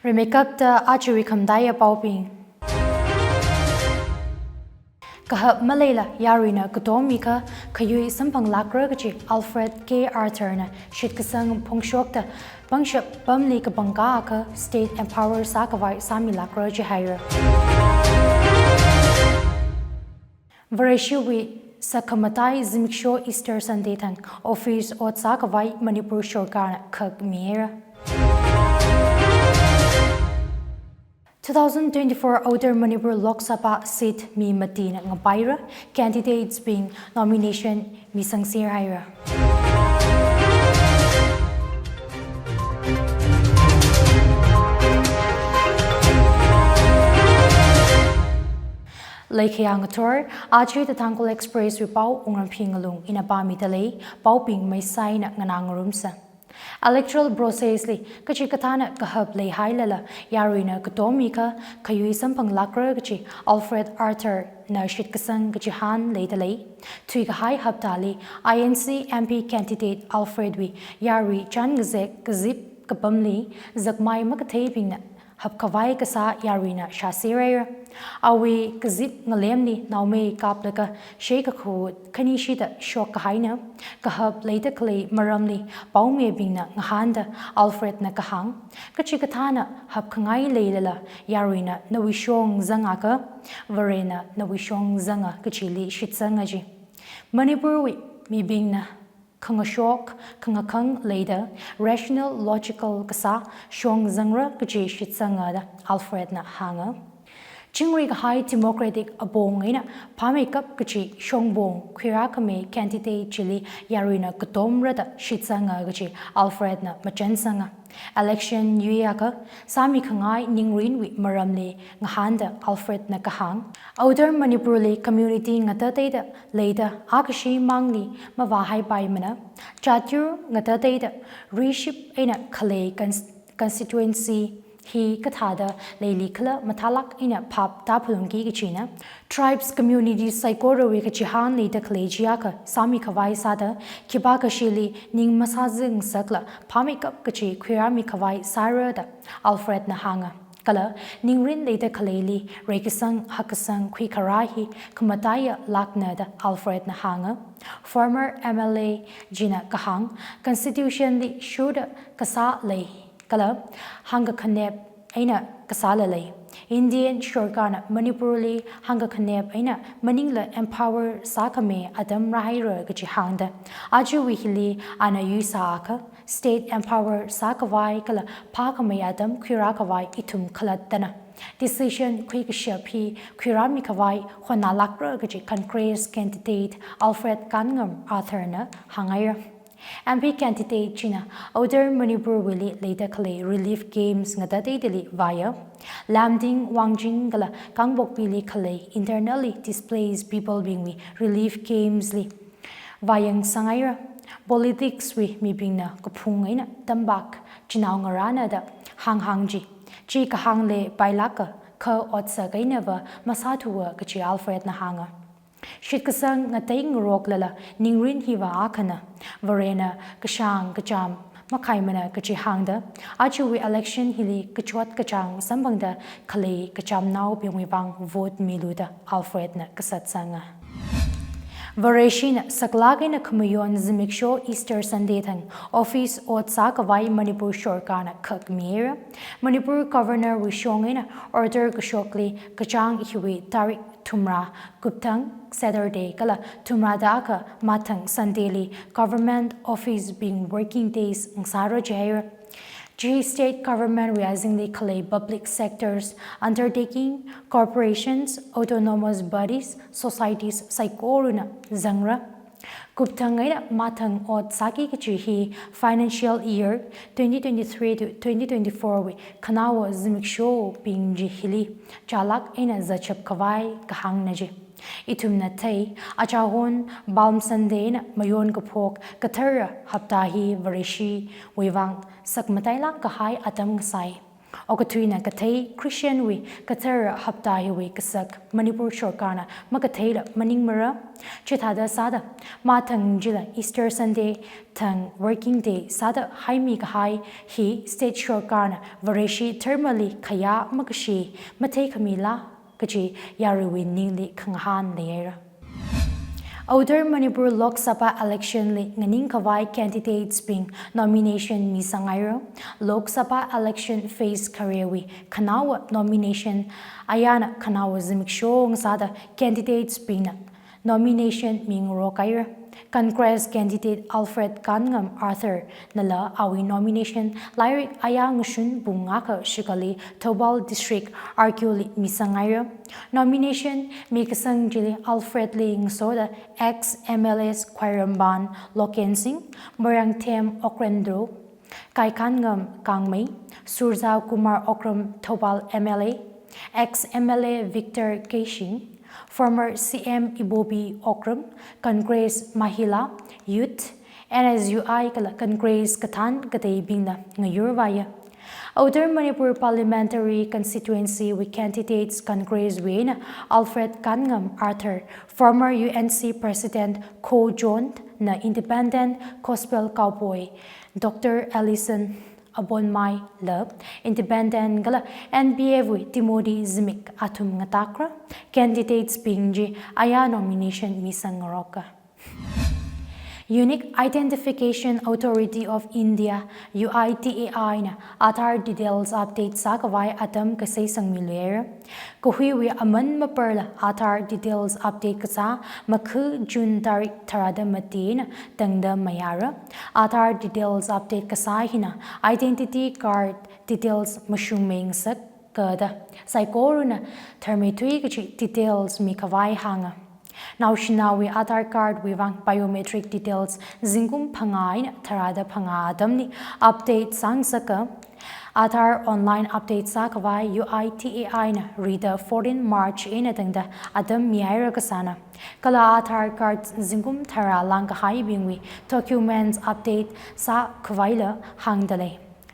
Remake the archery come dia pauping. Kahap Malayla Yarina Kutomika Kayu Sampang Lakragachi Alfred K. Arthur na Shitkasang Pongshokta Bangshap Bamli Kabangaka State Empower Sakavai Sami Lakraji Hire Vareshiwi Sakamatai Zimiksho Easter Sunday Tang Office Ot Sakavai Manipur Shorkana Kag Miera 2024 Outer Manipur Lok Sabha seat mi Matina Ngapaira candidates being nomination mi Sangsir Haira. Lake Yangator, Achi the Tangkhul Express with Pau Wungramphi Ngalung in a Bami Talay, Pau Ping may sign Nganangurumsa. Electoral process li kachi katana kahab lay hailala yarina kutomika kayu sampang lakra kachi Alfred Arthur na shitkasang kachi han lay talay tui kahai habtali INC MP candidate Alfred wi yari chan gazek gazip kapamli zakmai makatay na hab kawai kasa yarina shasiraya awi gazip ngalemni naume kaplaka sheka khud kanishida shok kahaina kahab later clay maramni paume bingna ngahanda Alfred na kahang kachikatana hab kangai leilala yarina nawishong zangaka varena nawishong zanga kachili shitsangaji Manipur wi mi bingna Kangashok, Kangakang later, rational logical kasa, shong zangra kaji shitsangada, Alfred na hanga. Chingrig high democratic abong ina, pamekap kaji shong bong, kwirakame candidate chili yarina kutomrada shitsanga kaji, Alfred na machansanga. Election yuyaka, sami kangai ningrin wi maramli, ngahanda Alfred na kahang. Outer Manipurli community ngatatayda later akashi mangli mavahai paimana. Chatur ngatatayda reship ina kale constituency hi kathada leili kala matalak ina pap tapulungi kichina. Tribes community saikoro we kachihan later kalejiaka sami kawai sada kibaka shili ning masazing sakla pamikap kachi kwirami kawai sarada Alfred na hanga. Kala ningrin later kaleli rekisang hakasang kwikarahi kumataya laknada Alfred na hanga. Former MLA Gina Kahang constitutionally should kasa lay kala hanga kanep aina kasala lay. Indian Shorkana Manipurli hanga kanep aina maningla empower sakame adam rahira gachihanda aju wihili ana yusaaka state empower sakavai kala pakame adam kwirakavai itum kalatana decision kwikashapi kwirami kavai hona lakra gachi congress candidate Alfred Kangam Arthur na hangaya MP candidate China Outer Manipur Willi later clay relief games ngata deli via Lamding Wangjing gala Kangbok Pili clay internally displays people being we relief games li Vayang Sangaira politics we mi bingna kupungaina tambak Chinaw ngarana da hanghangji chi kahang le bailaka ka otsa kainava masatuwa kachi Alfred na hanga Shitkasang ngatay ngurok lala ningrin hiwa akana varena kashang kacham makaimana kachihangda achuwi election hili kachwat kachang sambangda kale kacham nao bingwibang vote miluda Alfred na kasatsanga Vareshina saklagay na kumayon zimiksho Easter Sunday tang office ot sakavai Manipur Shorkana kagmira Manipur Governor wishongay na order kashokli kachang ihiwi tarik tumra guptang Saturday kala tumra daka matang Sunday government office being working days ng saro jahira G state government realizingly clay public sectors undertaking corporations autonomous bodies societies saikoruna zangra Guptangay matang ot saki kichihi financial year 2023 to 2024 we kanawa zimiksho ping jihili chalak ina zachap kawai kahang naji Itum na tay achahon balm Sunday na mayon kapok katara haptahi vareshi wivang sakmatay lang kahay atam ngasay Okathuina kathei Christian we kathara haptai we kasak Manipur Shorkana Makathela Maningmara Chithada Sada Matang Jila Easter Sunday Tang Working Day Sada Haimi Kahai He State Shorkana Vareshi Thermally Kaya Makashi Matei Kamila Kachi Yaruwi Nili Kanghan Leera Outer Manipur Lok Sabha election li nganing kawai candidates being nomination misangairo Lok Sabha election phase karewi kanawa nomination ayana kanawa zimikshong sada candidates being nomination ming rokaira Congress candidate Alfred Kangam Arthur nala awi nomination lyric ayang shun bungaka shikali Tobal district arguli misangairo nomination mikasang jili Alfred Ling Soda ex MLS Kwairamban Lokensing Morang Tem Okrendro Kai Kangam Kangmei Surza Kumar Okram Tobal MLA ex MLA Victor Keishing former CM Ibobi Okram, Congress Mahila, Youth, NSUI Congress Katan Katay Bingna Ngayurvaya. Outer Manipur Parliamentary Constituency with candidates Congress Wayne Alfred Kangam Arthur, former UNC President Ko John na Independent Gospel Cowboy, Dr. Alison Abonmai Love, Independent Gala, NBF Timothy Zimik Atum Ngatakra, candidates being Aya nomination Misang Roka. Unique Identification Authority of India UITAI na Athar details update sa kawai atam kasay sang miluer. Kuhiwi aman maperla Athar details update kasa makhu June tarik tarada matin tangda mayara. Athar details update kasa hina identity card details mashumeng sak kada. Saikoruna termitui kachi details mi kawai hanga. Now shinawi Athar card wivang biometric details zingum pangain tarada panga adamni update sang saka Athar online update sa kawai UITAI na reader 14 March inatangda adam miyaira kasana kala Athar card zingum tara lang kahai bingwi documents update sa kawaila hangdale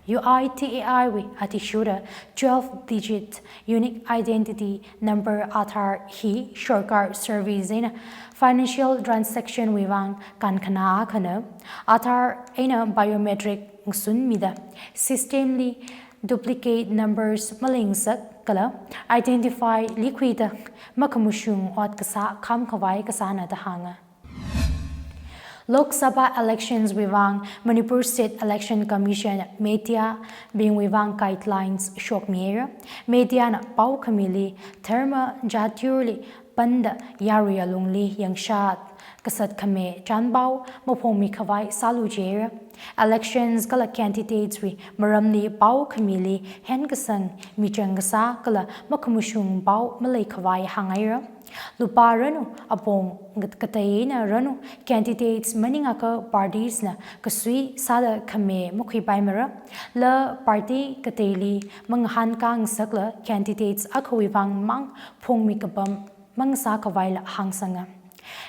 UITAI we atishura 12-digit unique identity number Athar he shortcut service in financial transaction wivang kankana kana Athar ina biometric sun mida systemly duplicate numbers malingsak kala identify liquida makamushung ot kasa kam kawai kasana tahanga Lok Sabha elections wivang Manipur State Election Commission media being wivang guidelines shok miera media na pau kamili therma jaturli panda yaria lungli yang shat kasat kame chanbao mophomi khawai salu jera elections kala candidates we maramni pau kamili hen kasang michangasa kala makamushung pau malai khawai hangaira Lupa ranu apong katayena ranu candidates maningaka parties na kasui sada kame mukhi paimara la party katayli manghan kang sakla candidates akawivang mang phongmikabam mangsa kawaila hangsanga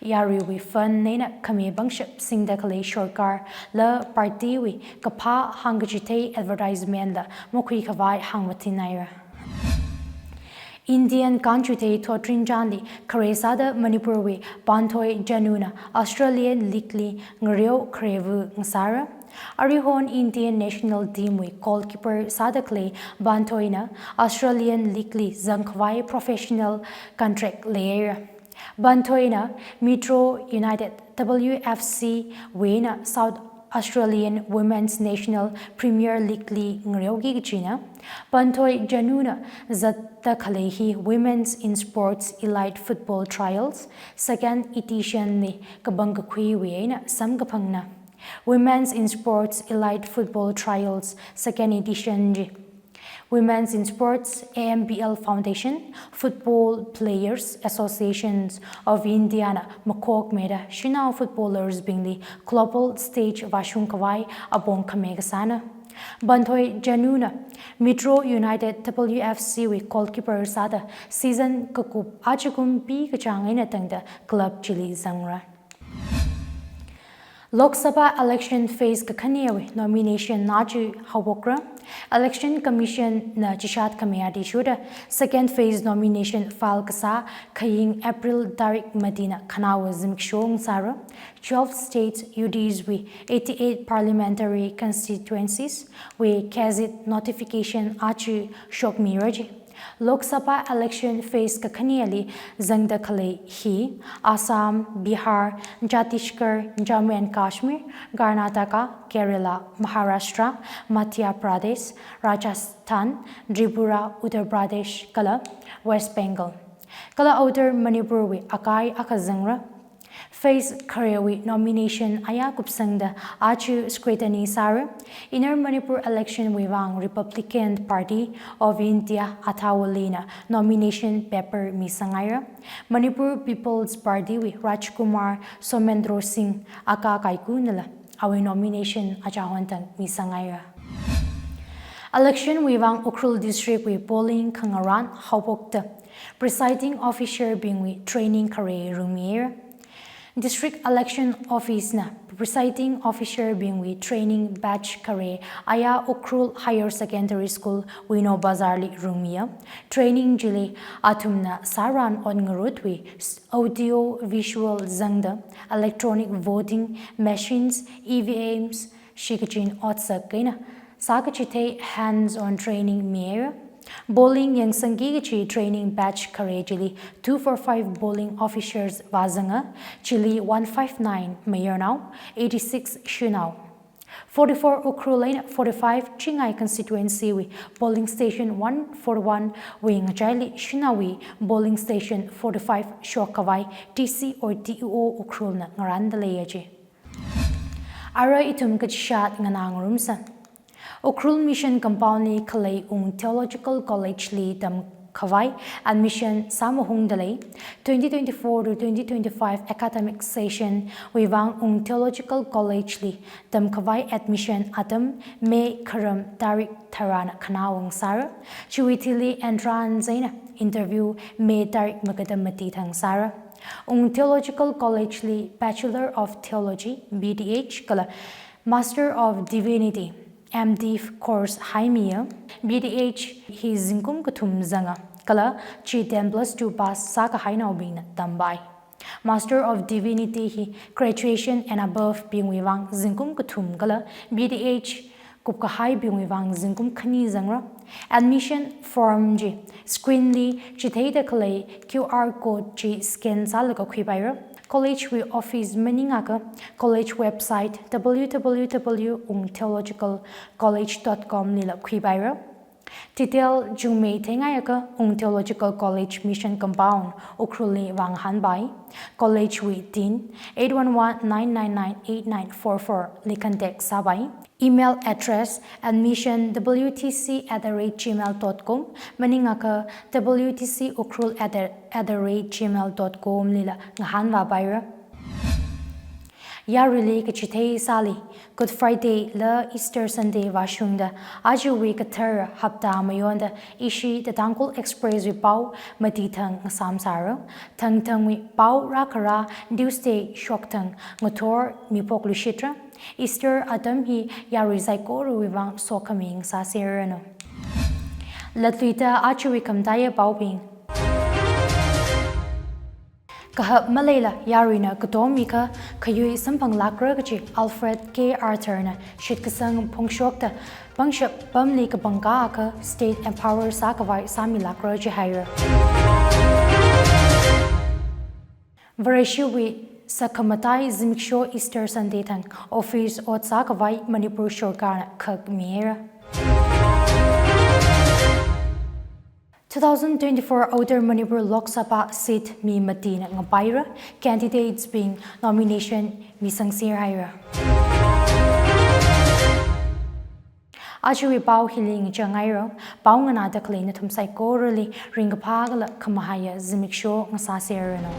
Yari we fun nena kame bangship singda kale shorkar la party we kapa hangajite advertisement la mukhi kawai hangmatinaira Indian country te thotrin janli Karesada Manipur we Banthoi Januna Australian Likli Ngrio Krevu Ngsara Arihon Indian national team we goalkeeper Sadakle Bantoina Australian Likli Zangkwai professional contract layer Bantoina Metro United WFC Wena South Australian Women's National Premier League Li Ngriogi Gina Bantoi Januna Zatta Kalehi Women's in Sports Elite Football Trials second edition ni Kabangakui Wena Samgapangna Women's in Sports Elite Football Trials second edition Women's in Sports AMBL Foundation Football Players Associations of Indiana Makok Meda Shinao Footballers Bingli Global Stage Vashung Kawai Abong Kamegasana Banthoi Januna Metro United WFC with goalkeeper Sada season Kakup Achakum P Kachang Inatangda Club Chili Zangra Lok Sabha election phase kakhanewi nomination naju hawokra election commission na chishat kameyadi shuda second phase nomination file kasa khaying April tarik madina khanawa zimkshong sara 12 states UDs with 88 parliamentary constituencies with gazette notification achu shok miraji Lok Sabha election phase kakhaneali zangda khale hi Assam, Bihar, Chhattisgarh, Jammu and Kashmir, Karnataka, Kerala, Maharashtra, Madhya Pradesh, Rajasthan, Tripura, Uttar Pradesh, Kala, West Bengal. Kala outer Manipur wi akai akazangra Phase Koreawi nomination aya kupsangda achu scrutiny sara Inner Manipur election wivang Republican Party of India Athawalina nomination paper misangaira Manipur People's Party wi Rajkumar Somendro Singh aka kaikunala awi nomination achahwantang misangaira Election wivang Ukhrul district wi polling kangaran hawpokta presiding officer being wi training kare rumier District Election Office na presiding officer being with training batch kare aya Ukhrul Higher Secondary School Wino Bazarli Rumia training jili atumna saran on ngarutwi audio visual zangda electronic voting machines EVMs shikachin otsa kaina sakachite hands on training mere Bowling yang sangi training batch karejili 245 bowling officers wazanga chili 159 mayor now 86 shunau 44 Ukhrul 45 Chingai constituency wi bowling station 141 wing Jaili Shunawi bowling station 45 Shokawai TC or TUO Ukhrul na ngarandalayaji Ara itum kachat nganang rumsan Ukhrul Mission Compound ni Kalay Theological College li dam Kawai admission Samohung Dalay 2024 to 2025 academic session wivang Theological College li dam Kawai admission Adam May Karam Tarik Tarana Kanawang Sara Chuitili entrance interview May Tarik Magadam Matitang Sara Theological College li Bachelor of Theology BDH Kala Master of Divinity MD course Haimia BDH hi zingkum kathum zanga kala chi 10+2 pass saka hainau bina tambai Master of Divinity hi graduation and above being wivang zingkum kathum kala BDH kupka hai being wivang zingkum khani zangra admission form ji screen li chithei kala QR code ji scan salaga khwibaira College we office maningaka college website www.theologicalcollege.com nila khwibaira Titel jungmei thengayaka Theological College Mission Compound Ukhrul wanghan bai College we tin 811-999-8944 li contact sabai Email address admissionwtc@gmail.com maningaka wtcukhrul@gmail.com lila ngahanwa baira Yarili kachitei sali Good Friday la Easter Sunday washungda ajuwi kathar hapta mayonda ishi the Tangkhul Express wi pau matithang samsara thangthang wi pau rakara Tuesday shoktang ngothor mipok lushitra Easter Adam hi yarizai koru wivang sokaming sa serano Latwita achuwi kamdaya baubing Kahap Malayla Yarina Kutomika Kayui Sampang Lakragaji Alfred K. Arthur na Shitkasang Pongshokta Pangshap Pamli Kabangaka State Empower Sakavai Sami Lakraji Hire Vareshiwi Sakamatai Zimksho Easter Sunday Tang Office Ot Sakavai Manipur Shorkana Kag Miera 2024 Outer Manipur Lok Sabha seat mi Matina Ngapaira candidates being nomination Misang Sirhaira Ajuwi pau hiling jangairo pau ngana daklay na tumsay korali ringapagala kamahaya zimiksho ng sasirano